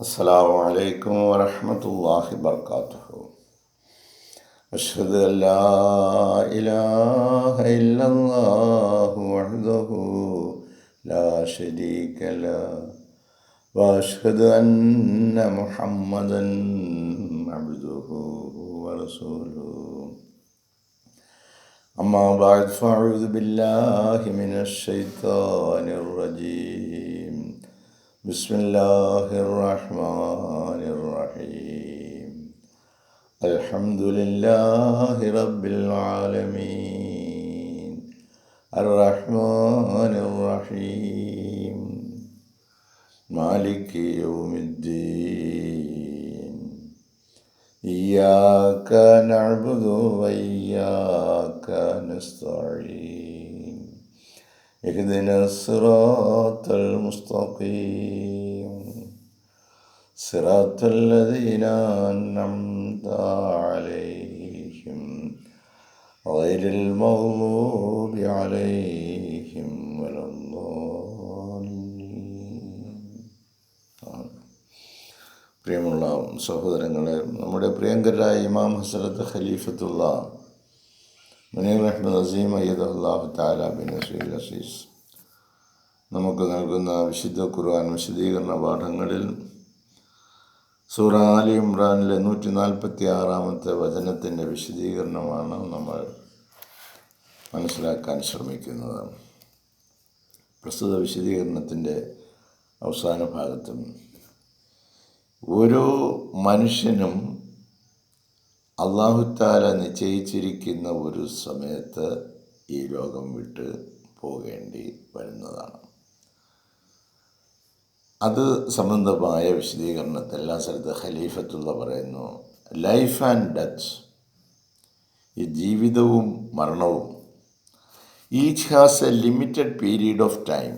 അസ്സലാമു അലൈക്കും വറഹ്മത്തുള്ളാഹി വബറകാതുഹു. അഷ്ഹദു അല്ലാ ഇലാഹ ഇല്ലല്ലാഹു വഹ്ദഹു ലാ ശരീക ലഹു വഅഷ്ഹദു അന്ന മുഹമ്മദൻ അബ്ദുഹു വറസൂലുഹു. അമ്മാ ബഅദ് ഫഅഊദു ബില്ലാഹി മിനശ് ശൈത്വാനിർ റജീം. ബിസ്മില്ലാഹിർ റഹ്മാനിർ റഹീം. അൽഹംദുലില്ലാഹി റബ്ബിൽ ആലമീൻ അർറഹ്മാനിർ റഹീം മാലികി യൗമിദ്ദീൻ. ഇയ്യാക നഅ്ബുദു വഇയ്യാക നസ്തഈൻ. اهدنا الصراط المستقيم صراط الذين أنعمت عليهم غير المغضوب عليهم ولا الضالين. പ്രിയമുള്ള സഹോദരങ്ങളെ, നമ്മുടെ പ്രിയങ്കരായ ഇമാം ഹസ്രത്ത് ഖലീഫത്തുള്ള മുനീർ അഹ്മദ് അസീം അയ്യദുല്ലാഹു തആല ബിൻ നസ്രിൽ അസീസ് നമുക്ക് നൽകുന്ന വിശുദ്ധ ഖുർആൻ വിശദീകരണ പാഠങ്ങളിൽ സൂറ ആലി ഇമ്രാനിലെ 146-ാമത്തെ വചനത്തിൻ്റെ വിശദീകരണമാണ് നമ്മൾ മനസ്സിലാക്കാൻ ശ്രമിക്കുന്നത്. പ്രസ്തുത വിശദീകരണത്തിൻ്റെ അവസാന ഭാഗത്തും ഓരോ മനുഷ്യനും അല്ലാഹു തആല നിശ്ചയിച്ചിരിക്കുന്ന ഒരു സമയത്ത് ഈ ലോകം വിട്ട് പോകേണ്ടി വരുന്നതാണ്. അത് സംബന്ധമായ വിശദീകരണത്തിൽ ഹസ്രത്ത് ഖലീഫത്തുള്ള പറയുന്നു, ലൈഫ് ആൻഡ് ഡെത്ത്, ഈ ജീവിതവും മരണവും, each has A limited period of time,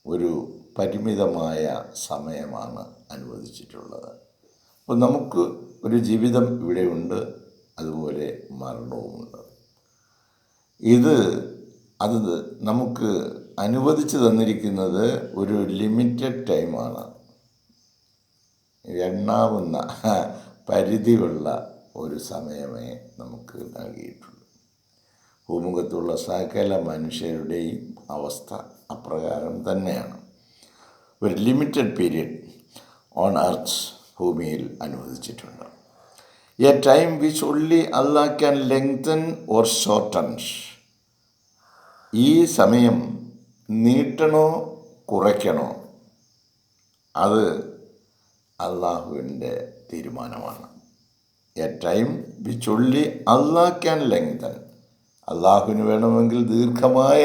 ഒരു പരിമിതമായ സമയമാണ് അനുവദിച്ചിട്ടുള്ളത്. അപ്പോൾ നമുക്ക് ഒരു ജീവിതം ഇവിടെയുണ്ട്, അതുപോലെ മരണവുമുണ്ട്. അത് നമുക്ക് അനുവദിച്ചു തന്നിരിക്കുന്നത് ഒരു ലിമിറ്റഡ് ടൈമാണ്, എണ്ണാവുന്ന പരിധിയുള്ള ഒരു സമയമേ നമുക്ക് നൽകിയിട്ടുള്ളൂ. ഭൂമുഖത്തുള്ള സകല മനുഷ്യരുടെയും അവസ്ഥ അപ്രകാരം തന്നെയാണ്. ഒരു ലിമിറ്റഡ് പീരീഡ് ഓൺ എർത്ത്, ഭൂമിയിൽ അനുവദിച്ചിട്ടുണ്ട്. A time which only Allah can lengthen or shorten. ഈ സമയം നീട്ടണോ കുറയ്ക്കണോ അത് അള്ളാഹുവിൻ്റെ തീരുമാനമാണ്. A time which only Allah can lengthen, അള്ളാഹുവിന് വേണമെങ്കിൽ ദീർഘമായ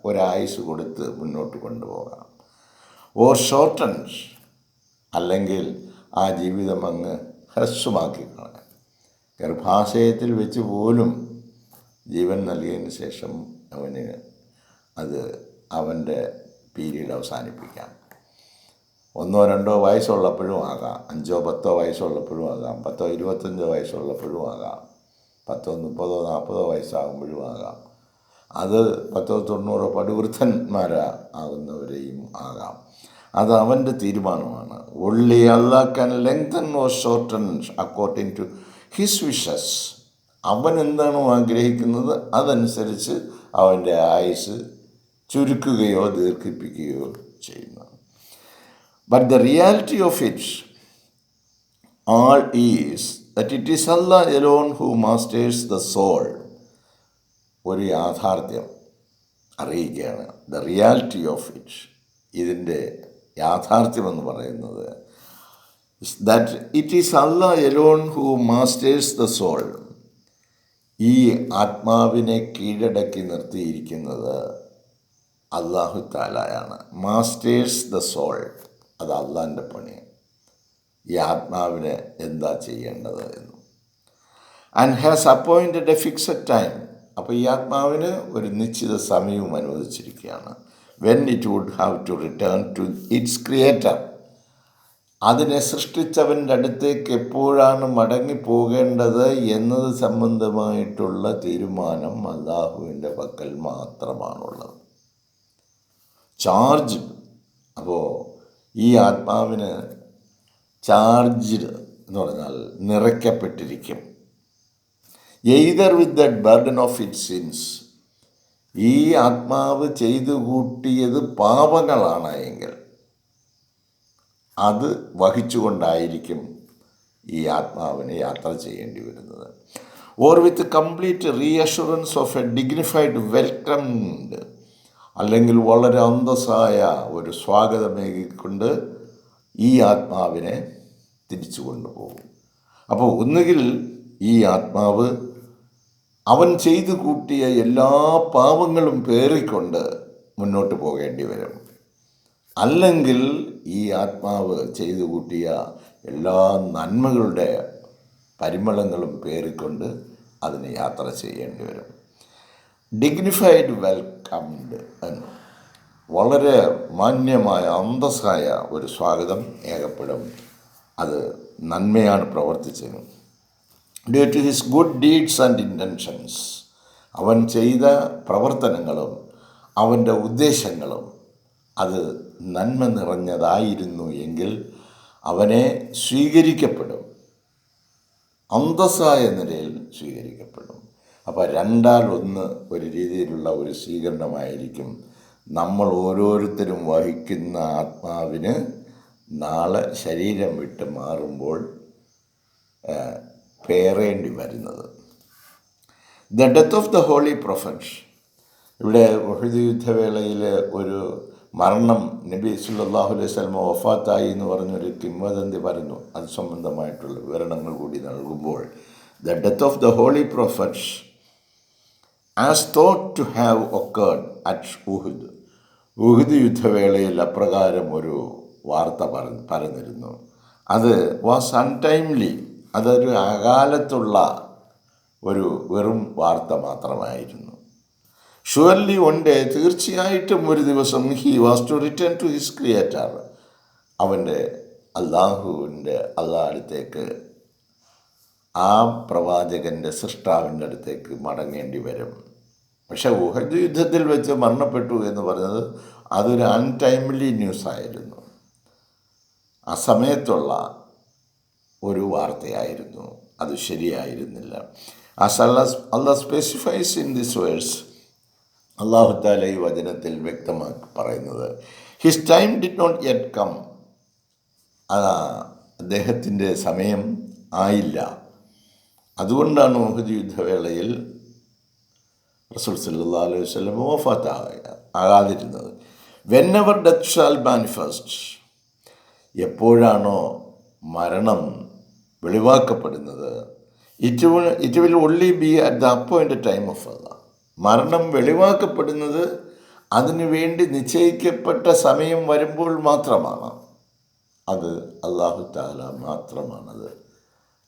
ഒരായുസ് കൊടുത്ത് മുന്നോട്ട് കൊണ്ടുപോകാം. ഓർ ഷോർട്ടൺ, അല്ലെങ്കിൽ ആ ജീവിതം അങ്ങ് ഹ്രസ്വമാക്കി കളയാം. ഗർഭാശയത്തിൽ വെച്ച് പോലും ജീവൻ നൽകിയതിന് ശേഷം അവൻ്റെ പീരീഡ് അവസാനിപ്പിക്കാം. 1-2 വയസ്സുള്ളപ്പോഴും ആകാം, 5-10 വയസ്സുള്ളപ്പോഴും ആകാം, 10-25 വയസ്സുള്ളപ്പോഴും ആകാം, 10-30-40 വയസ്സാകുമ്പോഴും ആകാം. അത് 10-90 പടുവൃദ്ധന്മാരാകുന്നവരെയും ആകാം. അത് അവൻ്റെ തീരുമാനമാണ്. Only Allah can lengthen or shorten according to his wishes. അവൻ എന്താണോ ആഗ്രഹിക്കുന്നത് അതനുസരിച്ച് അവൻ്റെ ആയുസ് ചുരുക്കുകയോ ദീർഘിപ്പിക്കുകയോ ചെയ്യുന്നു. But the reality of it all is that it is Allah alone who masters the soul. ഒരു യാഥാർത്ഥ്യം അറിയിക്കുകയാണ്. ദ റിയാലിറ്റി ഓഫ് ഇറ്റ്, ഇതിൻ്റെ യാഥാർത്ഥ്യമെന്ന് പറയുന്നത് that it is Allah alone who masters the soul. ഈ ആത്മാവിനെ കീഴടക്കി നിർത്തിയിരിക്കുന്നത് അല്ലാഹു തആലയാണ്. മാസ്റ്റേഴ്സ് ദ സോൾ, അത് അള്ളാൻ്റെ പണി. ഈ ആത്മാവിന് എന്താ ചെയ്യേണ്ടത് എന്ന്. And has appointed a fixed time. അപ്പോൾ ഈ ആത്മാവിന് ഒരു നിശ്ചിത സമയവും അനുവദിച്ചിരിക്കുകയാണ്. When it would have to return to its creator. അതിനെ സൃഷ്ടിച്ചവൻ്റെ അടുത്തേക്ക് എപ്പോഴാണ് മടങ്ങിപ്പോകേണ്ടത് എന്നത് സംബന്ധമായിട്ടുള്ള തീരുമാനം അല്ലാഹുവിൻ്റെ പക്കൽ മാത്രമാണുള്ളത്. ചാർജ്. അപ്പോൾ ഈ ആത്മാവിന് ചാർജ്ഡ് എന്ന് പറഞ്ഞാൽ നിറയ്ക്കപ്പെട്ടിരിക്കും. Either with the burden of its sins, ഈ ആത്മാവ് ചെയ്തു കൂട്ടിയത് പാപങ്ങളാണ് എങ്കിൽ അത് വഹിച്ചുകൊണ്ടായിരിക്കും ഈ ആത്മാവിനെ യാത്ര ചെയ്യേണ്ടി വരുന്നത്. Or with complete reassurance of A dignified welcome, അല്ലെങ്കിൽ വളരെ അന്തസ്സായ ഒരു സ്വാഗതമേകിക്കൊണ്ട് ഈ ആത്മാവിനെ തിരിച്ചു കൊണ്ടുപോകും. അപ്പോൾ ഒന്നുകിൽ ഈ ആത്മാവ് അവൻ ചെയ്തു കൂട്ടിയ എല്ലാ പാപങ്ങളും പേറിക്കൊണ്ട് മുന്നോട്ട് പോകേണ്ടി വരും, അല്ലെങ്കിൽ ഈ ആത്മാവ് ചെയ്തു കൂട്ടിയ എല്ലാ നന്മകളുടെ പരിമളങ്ങളും പേറിക്കൊണ്ട് അതിന് യാത്ര ചെയ്യേണ്ടി വരും. ഡിഗ്നിഫൈഡ് വെൽക്കംഡ് എന്ന് വളരെ മാന്യമായ അന്തസ്സായ ഒരു സ്വാഗതം ഏകപ്പെടും. അത് നന്മയാണ് പ്രവർത്തിച്ചത്. Due to his good deeds and intentions, അവൻ ചെയ്ത പ്രവർത്തനങ്ങളും അവൻ്റെ ഉദ്ദേശങ്ങളും അത് നന്മ നിറഞ്ഞതായിരുന്നു എങ്കിൽ അവനെ സ്വീകരിക്കപ്പെടും, അന്തസ്സായ നിലയിൽ സ്വീകരിക്കപ്പെടും. അപ്പോൾ 2-1 ഒരു രീതിയിലുള്ള ഒരു സ്വീകരണമായിരിക്കും നമ്മൾ ഓരോരുത്തരും വഹിക്കുന്ന ആത്മാവിന് നാളെ ശരീരം വിട്ട് മാറുമ്പോൾ പേറേണ്ടി വരുന്നത്. The death of the holy prophet, ഇവിടെ ഉഹദ് യുദ്ധവേളയിൽ ഒരു മരണം, നബി സല്ലല്ലാഹു അലൈഹി വസല്ലം വഫാത്തായി എന്ന് പറഞ്ഞൊരു കിംവദന്തി പറഞ്ഞു. അത് സംബന്ധമായിട്ടുള്ള വിവരണങ്ങൾ കൂടി നൽകുമ്പോൾ, the death of the holy prophet as thought to have occurred at Uhud, Uhud യുദ്ധവേളയിൽ അപ്രകാരം ഒരു വാർത്ത പറഞ്ഞിരുന്നു. അത് വാസ് അൺടൈംലി, അതൊരു അകാലത്തുള്ള ഒരു വെറും വാർത്ത മാത്രമായിരുന്നു. ഷുവർലി വൺ ഡേ, തീർച്ചയായിട്ടും ഒരു ദിവസം, he was to return to his creator, അവൻ്റെ അള്ളാഹുവിൻ്റെ അടുത്തേക്ക്, ആ പ്രവാചകൻ്റെ സൃഷ്ടാവിൻ്റെ അടുത്തേക്ക് മടങ്ങേണ്ടി വരും. പക്ഷേ ഉഹദ് യുദ്ധത്തിൽ വെച്ച് മരണപ്പെട്ടു എന്ന് പറഞ്ഞത് അതൊരു അൺടൈംലി ന്യൂസായിരുന്നു, ആ സമയത്തുള്ള ഒരു വാർത്തയായിരുന്നു, അത് ശരിയായിരുന്നില്ല. As Allah specifies in this verse, അല്ലാഹു തആല ഈ വചനത്തിൽ വ്യക്തമാക്കി പറയുന്നത്, his time did not yet come, അദ്ദേഹത്തിൻ്റെ സമയം ആയില്ല. അതുകൊണ്ടാണ് ഉഹദ് യുദ്ധവേളയിൽ റസൂൽ സല്ലല്ലാഹു അലൈഹി വസല്ലം വഫാത്ത് ആകാതിരുന്നത്. Whenever death shall manifest, എപ്പോഴാണോ മരണം വെളിവാക്കപ്പെടുന്നത്, it will only be at the appointed time of Allah. മരണം വെളിവാക്കപ്പെടുന്നത് അതിനു വേണ്ടി നിശ്ചയിക്കപ്പെട്ട സമയം വരുമ്പോൾ മാത്രമാണ്. അത് അല്ലാഹു തആല മാത്രമാണത്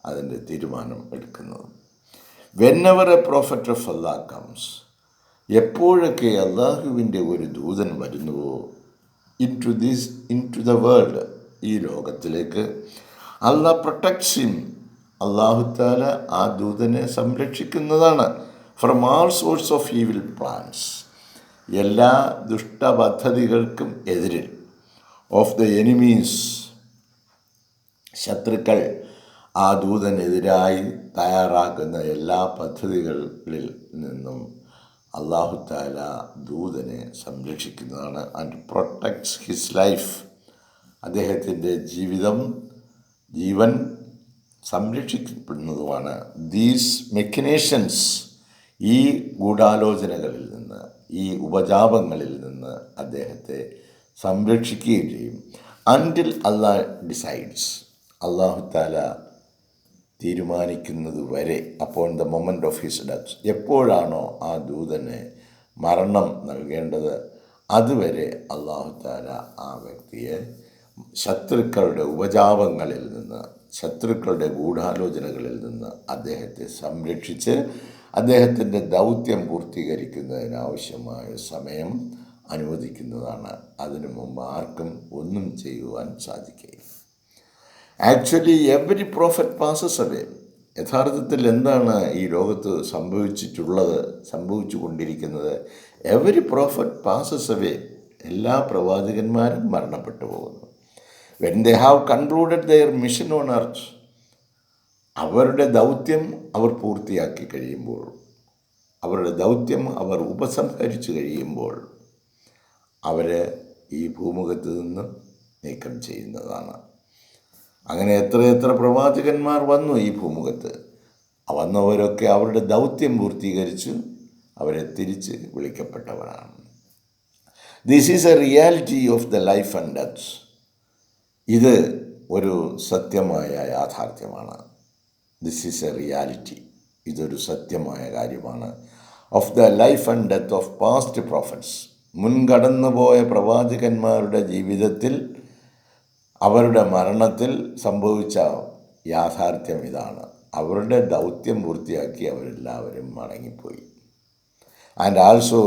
അതിൻ്റെ തീരുമാനം എടുക്കുന്നത്. Whenever a prophet of Allah comes, എപ്പോഴൊക്കെ അള്ളാഹുവിൻ്റെ ഒരു ദൂതൻ വരുന്നുവോ, ഇൻ ടു ദ വേൾഡ്, ഈ ലോകത്തിലേക്ക്, അല്ലാഹ് പ്രൊട്ടക്ട്സ് ഹിം, അല്ലാഹു തആല ആ ദൂതനെ സംരക്ഷിക്കുന്നതാണ്. From all source of evil plans, എല്ലാ ദുഷ്ടപദ്ധതികൾക്കും എതിരിൽ, ഓഫ് ദ എനിമീസ്, ശത്രുക്കൾ ആ ദൂതനെതിരായി തയ്യാറാക്കുന്ന എല്ലാ പദ്ധതികളിൽ നിന്നും അല്ലാഹു തആല ദൂതനെ സംരക്ഷിക്കുന്നതാണ്. ആൻഡ് പ്രൊട്ടക്ട്സ് ഹിസ് ലൈഫ്, അദ്ദേഹത്തിൻ്റെ ജീവൻ സംരക്ഷിക്കപ്പെടുന്നതുമാണ്. ദീസ് മെക്കനേഷൻസ്, ഈ ഗൂഢാലോചനകളിൽ നിന്ന്, ഈ ഉപജാപങ്ങളിൽ നിന്ന് അദ്ദേഹത്തെ സംരക്ഷിക്കുകയും ചെയ്യും. അൻറ്റിൽ അല്ലാഹ് ഡിസൈഡ്സ്, അല്ലാഹു തആല തീരുമാനിക്കുന്നത് വരെ, അപ്പോൾ the moment of his death, എപ്പോഴാണോ ആ ദൂതന് മരണം നൽകേണ്ടത് അതുവരെ അല്ലാഹു തആല ആ വ്യക്തിയെ ശത്രുക്കളുടെ ഉപജാപങ്ങളിൽ നിന്ന്, ശത്രുക്കളുടെ ഗൂഢാലോചനകളിൽ നിന്ന് അദ്ദേഹത്തെ സംരക്ഷിച്ച് അദ്ദേഹത്തിൻ്റെ ദൗത്യം പൂർത്തീകരിക്കുന്നതിനാവശ്യമായ സമയം അനുവദിക്കുന്നതാണ്. അതിനു മുമ്പ് ആർക്കും ഒന്നും ചെയ്യുവാൻ സാധിക്കുകയില്ല. Actually every prophet passes away, യഥാർത്ഥത്തിൽ എന്താണ് ഈ ലോകത്ത് സംഭവിച്ചു കൊണ്ടിരിക്കുന്നത്? എവരി പ്രോഫറ്റ് പാസസ് അവേ, എല്ലാ പ്രവാചകന്മാരും മരണപ്പെട്ടു പോകുന്നു. When they have concluded their mission on earth, അവരുടെ ദൗത്യം അവർ പൂർത്തിയാക്കി കഴിയുമ്പോൾ, അവരുടെ ദൗത്യം അവർ ഉപസംഹരിച്ചു കഴിയുമ്പോൾ അവരെ ഈ ഭൂമുഖത്ത് നിന്ന് നീക്കം ചെയ്യുന്നതാണ്. അങ്ങനെ എത്ര പ്രവാചകന്മാർ വന്നു ഈ ഭൂമുഖത്ത്. വന്നവരൊക്കെ അവരുടെ ദൗത്യം പൂർത്തീകരിച്ചു അവരെ തിരിച്ച് വിളിക്കപ്പെട്ടവരാണ്. This is a reality of the life and death. ഇത് ഒരു സത്യമായ യാഥാർത്ഥ്യമാണ്. ദിസ് ഈസ് എ റിയാലിറ്റി, ഇതൊരു സത്യമായ കാര്യമാണ്. Of the life and death of past prophets, മുൻകടന്നുപോയ പ്രവാചകന്മാരുടെ ജീവിതത്തിൽ, അവരുടെ മരണത്തിൽ സംഭവിച്ച യാഥാർത്ഥ്യം ഇതാണ്. അവരുടെ ദൗത്യം പൂർത്തിയാക്കി അവരെല്ലാവരും മടങ്ങിപ്പോയി. And also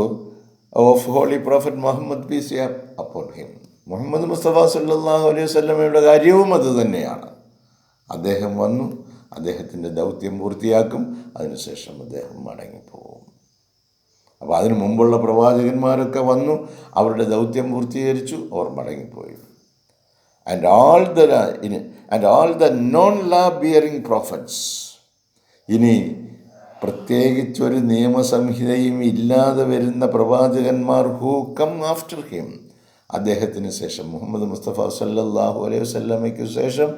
of holy prophet Muhammad peace upon him, Muhammad Mustafa സല്ലല്ലാഹു അലൈഹി വസല്ലമയുടെ കാര്യവും അത് തന്നെയാണ്. അദ്ദേഹം വന്നു, അദ്ദേഹത്തിൻ്റെ ദൗത്യം പൂർത്തിയാക്കും, അതിനുശേഷം അദ്ദേഹം മടങ്ങിപ്പോകും. അപ്പോൾ അതിനു മുമ്പുള്ള പ്രവാചകന്മാരൊക്കെ വന്നു, അവരുടെ ദൗത്യം പൂർത്തീകരിച്ചു, അവർ മടങ്ങിപ്പോയി. ആൻഡ് ഓൾ ദ നോൺ ലാ ബിയറിംഗ് പ്രോഫറ്റ്സ്, ഇനി പ്രത്യേകിച്ചൊരു നിയമസംഹിതയും ഇല്ലാതെ വരുന്ന പ്രവാചകന്മാർ ഹൂ കം ആഫ്റ്റർ ഹിം, അദ്ദേഹത്തിന് ശേഷം, മുഹമ്മദ് മുസ്തഫ സല്ലല്ലാഹു അലൈഹി വസല്ലമയ്ക്ക് ശേഷം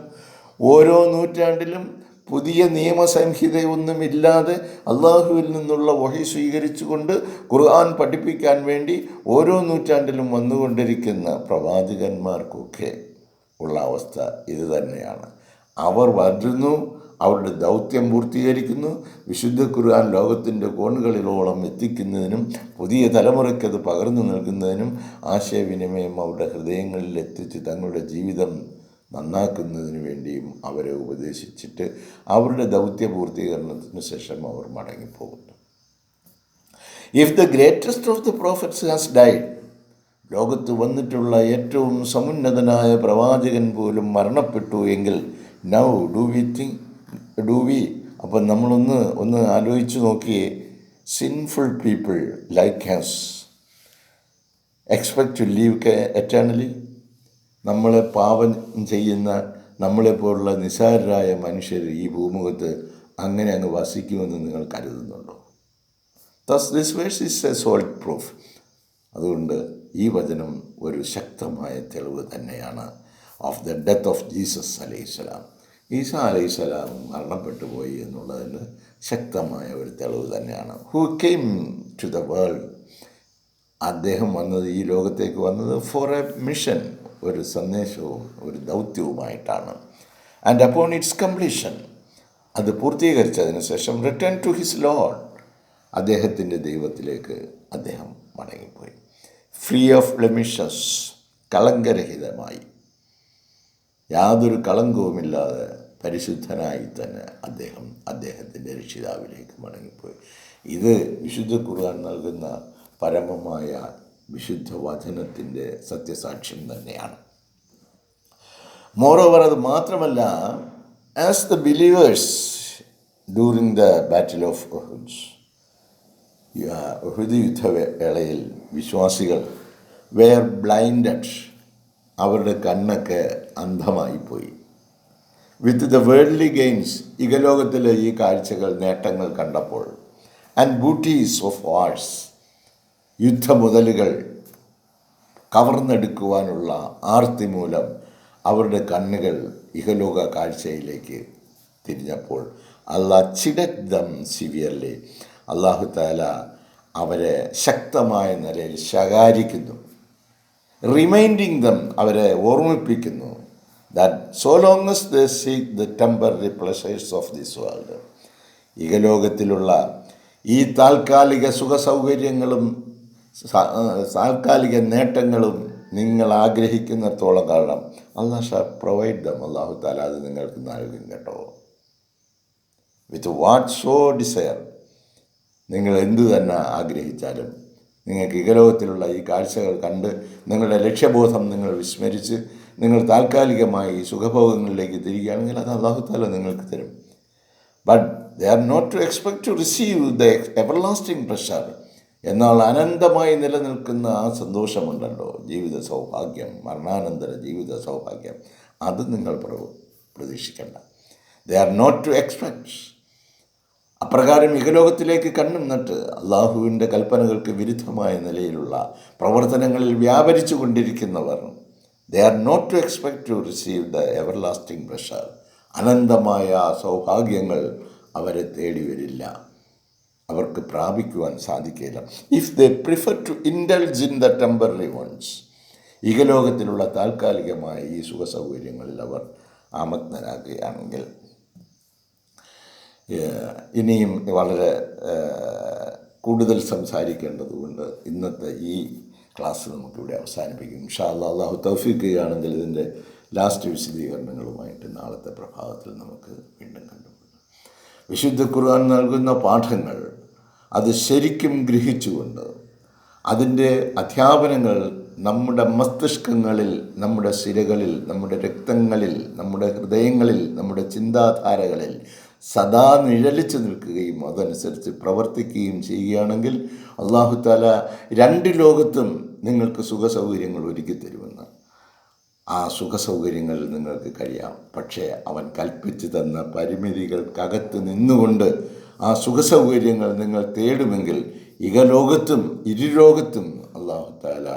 ഓരോ നൂറ്റാണ്ടിലും പുതിയ നിയമസംഹിതയൊന്നുമില്ലാതെ അള്ളാഹുവിൽ നിന്നുള്ള വഹി സ്വീകരിച്ചുകൊണ്ട് ഖുർആൻ പഠിപ്പിക്കാൻ വേണ്ടി ഓരോ നൂറ്റാണ്ടിലും വന്നുകൊണ്ടിരിക്കുന്ന പ്രവാചകന്മാർക്കൊക്കെ ഉള്ള അവസ്ഥ ഇത് തന്നെയാണ്. അവർ വരുന്നു, അവരുടെ ദൗത്യം പൂർത്തീകരിക്കുന്നു, വിശുദ്ധ ഖുർആൻ ലോകത്തിൻ്റെ കോണുകളിലോളം എത്തിക്കുന്നതിനും പുതിയ തലമുറയ്ക്കത് പകർന്നു നൽകുന്നതിനും ആശയവിനിമയം അവരുടെ ഹൃദയങ്ങളിൽ എത്തിച്ച് തങ്ങളുടെ ജീവിതം നന്നാക്കുന്നതിന് വേണ്ടിയും അവരെ ഉപദേശിച്ചിട്ട് അവരുടെ ദൗത്യ പൂർത്തീകരണത്തിന് ശേഷം അവർ മടങ്ങിപ്പോകുന്നു. If the greatest of the prophets has died, ലോകത്ത് വന്നിട്ടുള്ള ഏറ്റവും സമുന്നതനായ പ്രവാചകൻ പോലും മരണപ്പെട്ടു എങ്കിൽ, നൗ ഡു വി അപ്പം നമ്മളൊന്ന് ആലോചിച്ച് നോക്കിയേ, sinful people like us expect to live eternally, നമ്മളെ പാപം ചെയ്യുന്ന നമ്മളെപ്പോലുള്ള നിസ്സാരരായ മനുഷ്യർ ഈ ഭൂമുഖത്ത് അങ്ങനെ അങ്ങ് വസിക്കുമെന്ന് നിങ്ങൾ കരുതുന്നുണ്ടോ? Thus this verse is a solid proof. അതുകൊണ്ട് ഈ വചനം ഒരു ശക്തമായ തെളിവ് തന്നെയാണ് of the death of Jesus അലൈഹിസ്സലാം. ഈസ അലൈഹിസ്സലാം മരണപ്പെട്ടു പോയി എന്നുള്ളതിന് ശക്തമായ ഒരു തെളിവ് തന്നെയാണ്. Who came to the world, അദ്ദേഹം വന്നത്, ഈ ലോകത്തേക്ക് വന്നത് ഫോർ എ മിഷൻ, ഒരു സന്ദേശവും ഒരു ദൗത്യവുമായിട്ടാണ്. ആൻഡ് അപ്പോൺ ഇറ്റ്സ് കംപ്ലീഷൻ, അത് പൂർത്തീകരിച്ചതിന് ശേഷം റിട്ടേൺ ടു ഹിസ് ലോർഡ്, അദ്ദേഹത്തിൻ്റെ ദൈവത്തിലേക്ക് അദ്ദേഹം മടങ്ങിപ്പോയി. ഫ്രീ ഓഫ് ബ്ലെമിഷസ്, കളങ്കരഹിതമായി, യാതൊരു കളങ്കവുമില്ലാതെ പരിശുദ്ധനായി തന്നെ അദ്ദേഹം അദ്ദേഹത്തിൻ്റെ രക്ഷിതാവിലേക്ക് മടങ്ങിപ്പോയി. ഇത് വിശുദ്ധ ഖുർആൻ നൽകുന്ന പരമമായ വിശുദ്ധ വചനത്തിൻ്റെ സത്യസാക്ഷ്യം തന്നെയാണ്. മോറോവർ, അത് മാത്രമല്ല, as the believers during the battle of Uhud യുദ്ധവേളയിൽ വിശ്വാസികൾ വെയർ ബ്ലൈൻഡഡ്, അവരുടെ കണ്ണൊക്കെ അന്ധമായിപ്പോയി. വിത്ത് ദ വേൾഡ്ലി ഗെയിൻസ്, ഇഹലോകത്തിലെ ഈ കാഴ്ചകൾ, നേട്ടങ്ങൾ കണ്ടപ്പോൾ, ആൻഡ് ബൂട്ടീസ് ഓഫ് വാഴ്സ്, യുദ്ധമുതലുകൾ കവർന്നെടുക്കുവാനുള്ള ആർത്തി മൂലം അവരുടെ കണ്ണുകൾ ഇഹലോക കാഴ്ചയിലേക്ക് തിരിഞ്ഞപ്പോൾ, അല്ലാഹ് ചിഡറ്റ് ദം സിവിയർലി, അല്ലാഹു തആല അവരെ ശക്തമായ നിലയിൽ ശകാരിക്കുന്നു. റിമൈൻഡിങ് ദം, അവരെ ഓർമ്മിപ്പിക്കുന്നു, that so long as they seek the temporary pleasures of this world, ഇഹലോകത്തിലുള്ള ഈ താൽക്കാലിക സുഖസൗകര്യങ്ങളും താൽക്കാലിക നേട്ടങ്ങളും നിങ്ങൾ ആഗ്രഹിക്കുന്നിടത്തോളം കാലം അല്ലാഹ് ഷാ പ്രൊവൈഡ് ദം, അല്ലാഹു തആല അത് നിങ്ങൾക്ക് നൽകും കേട്ടോ. വിത്ത് വാട്ട് സോ ഡിസയർ, നിങ്ങൾ എന്തു തന്നെ ആഗ്രഹിച്ചാലും, നിങ്ങൾക്ക് ഇഹലോകത്തിലുള്ള ഈ കാഴ്ചകൾ കണ്ട് നിങ്ങളുടെ ലക്ഷ്യബോധം നിങ്ങൾ വിസ്മരിച്ച് നിങ്ങൾ താൽക്കാലികമായി സുഖഭോഗങ്ങളിലേക്ക് തിരികുകയാണെങ്കിൽ അത് അല്ലാഹു തആല നിങ്ങൾക്ക് തരും. But they are not to expect to receive the everlasting pleasure, എന്നാൽ അനന്തമായി നിലനിൽക്കുന്ന ആ സന്തോഷമുണ്ടല്ലോ, ജീവിത സൗഭാഗ്യം, മരണാനന്തര ജീവിത സൗഭാഗ്യം, അത് നിങ്ങൾ പ്രതീക്ഷിക്കേണ്ട. They are not to expect. അപ്രകാരം ഇഹലോകത്തിലേക്ക് കണ്ണും നട്ട് അള്ളാഹുവിൻ്റെ കൽപ്പനകൾക്ക് വിരുദ്ധമായ നിലയിലുള്ള പ്രവർത്തനങ്ങളിൽ വ്യാപരിച്ചു കൊണ്ടിരിക്കുന്നവർ, they are not to expect to receive the everlasting pleasure. അനന്തമായ സൗഭാഗ്യങ്ങൾ അവരെ തേടി വരില്ല, അവർക്ക് പ്രാപിക്കുവാൻ സാധിക്കില്ല. If they prefer to indulge in the temporary ones, ഇഹലോകത്തിലുള്ള താൽക്കാലികമായ ഈ സുഖസൗകര്യങ്ങളിൽ അവർ ആമഗ്നരാകുകയാണെങ്കിൽ. ഇനിയും വളരെ കൂടുതൽ സംസാരിക്കേണ്ടതുകൊണ്ട് ഇന്നത്തെ ഈ ക്ലാസ് നമുക്കിവിടെ അവസാനിപ്പിക്കും. ഇൻഷാ അല്ലാഹ്, അള്ളാഹു തൗഫീഖ് ചെയ്യുകയാണെങ്കിൽ ഇതിൻ്റെ ലാസ്റ്റ് വിശദീകരണങ്ങളുമായിട്ട് നാളത്തെ പ്രഭാതത്തിൽ നമുക്ക് വീണ്ടും കണ്ടുമുട്ടാം. വിശുദ്ധ ഖുർആൻ നൽകുന്ന പാഠങ്ങൾ അത് ശരിക്കും ഗ്രഹിച്ചുകൊണ്ട് അതിൻ്റെ അധ്യാപനങ്ങൾ നമ്മുടെ മസ്തിഷ്കങ്ങളിൽ, നമ്മുടെ സിരകളിൽ, നമ്മുടെ രക്തങ്ങളിൽ, നമ്മുടെ ഹൃദയങ്ങളിൽ, നമ്മുടെ ചിന്താധാരകളിൽ സദാ നിഴലിച്ചു നിൽക്കുകയും അതനുസരിച്ച് പ്രവർത്തിക്കുകയും ചെയ്യുകയാണെങ്കിൽ അല്ലാഹു തആല രണ്ട് ലോകത്തും നിങ്ങൾക്ക് സുഖസൗകര്യങ്ങൾ ഒരുക്കി തരുമെന്ന്. ആ സുഖസൗകര്യങ്ങളിൽ നിങ്ങൾക്ക് കഴിയാം. പക്ഷേ അവൻ കൽപ്പിച്ചു തന്ന പരിമിതികൾക്കകത്ത് നിന്നുകൊണ്ട് ആ സുഖസൗകര്യങ്ങൾ നിങ്ങൾ തേടുമെങ്കിൽ ഇഹലോകത്തും ഇരുലോകത്തും അല്ലാഹു തആല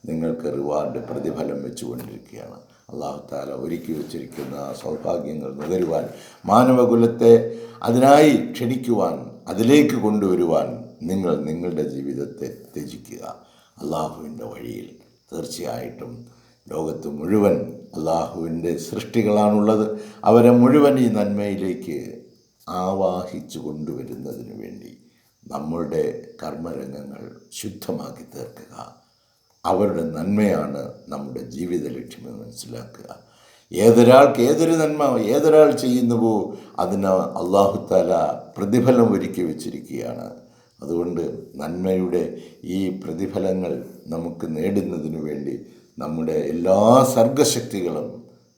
നിങ്ങൾക്ക് റിവാർഡ്, പ്രതിഫലം വെച്ചുകൊണ്ടിരിക്കുകയാണ്. അല്ലാഹു തആല ഒരുക്കി വച്ചിരിക്കുന്ന സൗഭാഗ്യങ്ങൾ നുകരുവാൻ, മാനവകുലത്തെ അതിനായി ക്ഷണിക്കുവാൻ, അതിലേക്ക് കൊണ്ടുവരുവാൻ നിങ്ങൾ നിങ്ങളുടെ ജീവിതത്തെ ത്യജിക്കുക അള്ളാഹുവിൻ്റെ വഴിയിൽ. തീർച്ചയായിട്ടും ലോകത്ത് മുഴുവൻ അള്ളാഹുവിൻ്റെ സൃഷ്ടികളാണുള്ളത്. അവരെ മുഴുവൻ ഈ നന്മയിലേക്ക് ആവാഹിച്ചു കൊണ്ടുവരുന്നതിന് വേണ്ടി നമ്മളുടെ കർമ്മരംഗങ്ങൾ ശുദ്ധമാക്കി തീർക്കുക. അവരുടെ നന്മയാണ് നമ്മുടെ ജീവിത ലക്ഷ്യമെന്ന് മനസ്സിലാക്കുക. ഏതൊരാൾക്ക് ഏതൊരു നന്മ ഏതൊരാൾ ചെയ്യുന്നുവോ അതിന് അല്ലാഹു തആല പ്രതിഫലം ഒരുക്കി വച്ചിരിക്കുകയാണ്. അതുകൊണ്ട് നന്മയുടെ ഈ പ്രതിഫലങ്ങൾ നമുക്ക് നേടുന്നതിന് വേണ്ടി നമ്മുടെ എല്ലാ സർഗശക്തികളും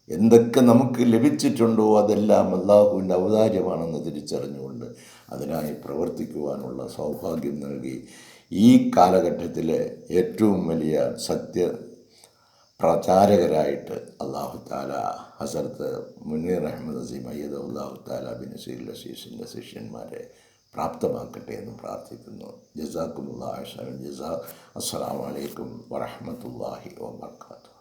എന്തൊക്കെ നമുക്ക് ലഭിച്ചിട്ടുണ്ടോ അതെല്ലാം അല്ലാഹുവിൻ്റെ ഔദാര്യമാണെന്ന് തിരിച്ചറിഞ്ഞുകൊണ്ട് അതിനായി പ്രവർത്തിക്കുവാനുള്ള സൗഭാഗ്യം നൽകി ഈ കാലഘട്ടത്തിലെ ഏറ്റവും വലിയ സത്യ പ്രചാരകരായിട്ട് അല്ലാഹു തആല ഹസരത്ത് മുനീർ അഹമ്മദ് അസീം അയ്യദഹുല്ലാഹു തആല ബിൻ നസീർ അസീസിൻ്റെ ശിഷ്യന്മാരെ പ്രാപ്തമാക്കട്ടെ എന്ന് പ്രാർത്ഥിക്കുന്നു. ജസാക്കുമുല്ലാഹി ഖൈറൻ ജസാ. അസ്സലാമു അലൈക്കും വറഹ്മത്തുള്ളാഹി വബറകാതുഹു.